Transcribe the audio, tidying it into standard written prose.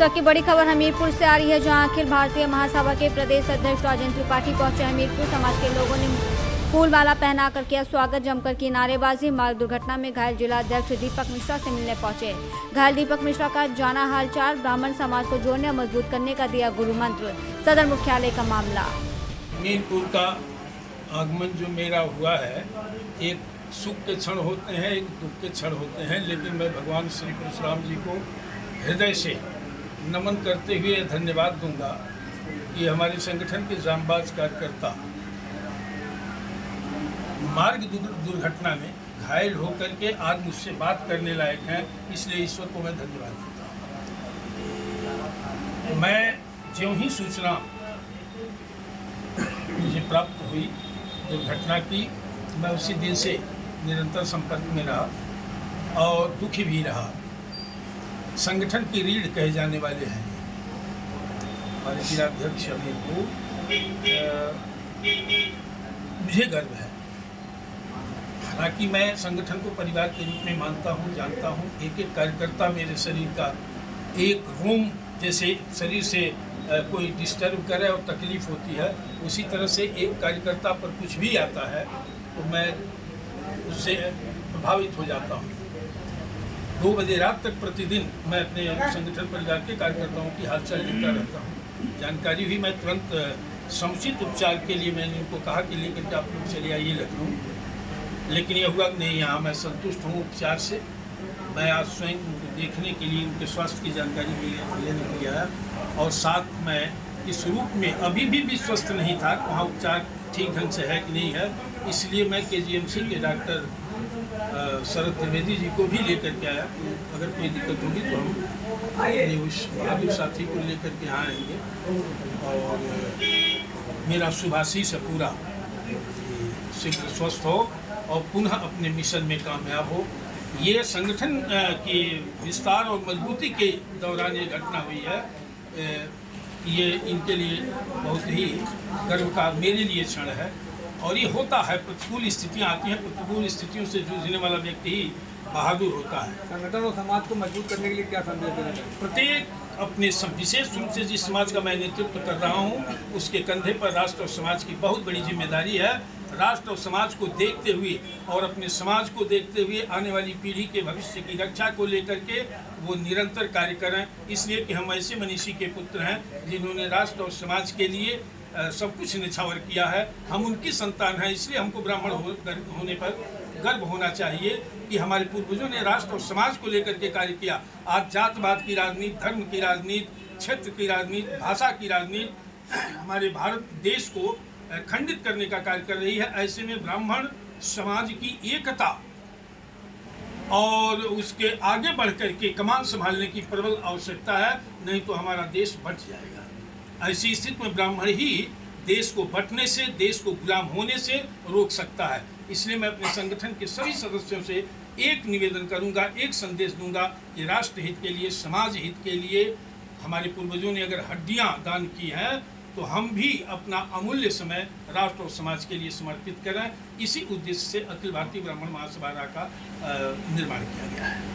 इस वक्त की बड़ी खबर हमीरपुर से आ रही है, जहां अखिल भारतीय महासभा के प्रदेश अध्यक्ष राजेंद्र त्रिपाठी पहुंचे। हमीरपुर समाज के लोगों ने फूल माला पहनाकर किया स्वागत, जमकर की नारेबाजी। मार्ग दुर्घटना में घायल जिला अध्यक्ष दीपक मिश्रा से मिलने पहुंचे। घायल दीपक मिश्रा का जाना हालचाल, ब्राह्मण समाज को जोड़ने और मजबूत करने का दिया गुरु मंत्र। सदर मुख्यालय का मामला। हमीरपुर का आगमन जो मेरा हुआ है, एक सुख के क्षण होते हैं, एक दुख के क्षण होते हैं, लेकिन मैं भगवान श्री परशुराम जी को हृदय से नमन करते हुए धन्यवाद दूंगा कि हमारे संगठन के जांबाज कार्यकर्ता मार्ग दुर्घटना में घायल होकर के आज मुझसे बात करने लायक हैं, इसलिए ईश्वर को मैं धन्यवाद देता हूँ। मैं ज्यों ही सूचना मुझे प्राप्त हुई दुर्घटना की, मैं उसी दिन से निरंतर संपर्क में रहा और दुखी भी रहा। संगठन की रीढ़ कहे जाने वाले हैं हमारे जिलाध्यक्ष हमीरपुर, मुझे गर्व है। हालांकि मैं संगठन को परिवार के रूप में मानता हूँ, जानता हूँ। एक एक कार्यकर्ता मेरे शरीर का एक रोम जैसे शरीर से कोई डिस्टर्ब करे और तकलीफ होती है, उसी तरह से एक कार्यकर्ता पर कुछ भी आता है तो मैं उससे प्रभावित हो जाता हूँ। 2 बजे रात तक प्रतिदिन मैं अपने संगठन परिवार के कार्यकर्ताओं की हालचाल लेता रहता हूँ। जानकारी हुई, मैं तुरंत समुचित उपचार के लिए मैंने उनको कहा कि लेकर के आप लोग चले आइए लखनऊ, लेकिन यह हुआ नहीं। यहाँ मैं संतुष्ट हूँ उपचार से। मैं आज स्वयं उनको देखने के लिए, उनके स्वास्थ्य की जानकारी लेने के लिए आया और साथ में इस रूप में अभी भी विश्वस्त नहीं था वहाँ उपचार ठीक ढंग से है कि नहीं है, इसलिए मैं KGMC के डॉक्टर शरद त्रिवेदी जी को भी लेकर के आया। अगर कोई दिक्कत होगी तो हम अपने उस भावी साथी को लेकर के यहाँ आएंगे और मेरा शुभाशीष है पूरा शीघ्र स्वस्थ हो और पुनः अपने मिशन में कामयाब हो। ये संगठन की विस्तार और मजबूती के दौरान ये घटना हुई है, ये इनके लिए बहुत ही गर्व का मेरे लिए क्षण है। और ये होता है, प्रतिकूल स्थितियाँ आती हैं, प्रतिकूल स्थितियों से जूझने वाला व्यक्ति ही बहादुर होता है। संगठन और समाज को मजबूत करने के लिए क्या संदेश देना चाहिए? प्रत्येक अपने विशेष रूप से जिस समाज का मैं नेतृत्व कर रहा हूँ, उसके कंधे पर राष्ट्र और समाज की बहुत बड़ी जिम्मेदारी है। राष्ट्र और समाज को देखते हुए और अपने समाज को देखते हुए आने वाली पीढ़ी के भविष्य की रक्षा को लेकर के वो निरंतर कार्य करें, इसलिए कि हम ऐसे मनीषी के पुत्र हैं जिन्होंने राष्ट्र और समाज के लिए सब कुछ निछावर किया है। हम उनकी संतान हैं, इसलिए हमको ब्राह्मण होने पर गर्व होना चाहिए कि हमारे पूर्वजों ने राष्ट्र और समाज को लेकर के कार्य किया। आज जातवाद की राजनीति, धर्म की राजनीति, क्षेत्र की राजनीति, भाषा की राजनीति हमारे भारत देश को खंडित करने का कार्य कर रही है। ऐसे में ब्राह्मण समाज की एकता और उसके आगे बढ़ कर के कमान संभालने की प्रबल आवश्यकता है, नहीं तो हमारा देश बट जाएगा। ऐसी स्थिति में ब्राह्मण ही देश को बटने से, देश को गुलाम होने से रोक सकता है। इसलिए मैं अपने संगठन के सभी सदस्यों से एक निवेदन करूंगा, एक संदेश दूंगा कि राष्ट्र हित के लिए, समाज हित के लिए हमारे पूर्वजों ने अगर हड्डियां दान की हैं तो हम भी अपना अमूल्य समय राष्ट्र और समाज के लिए समर्पित करें। इसी उद्देश्य से अखिल भारतीय ब्राह्मण महासभा का निर्माण किया गया है।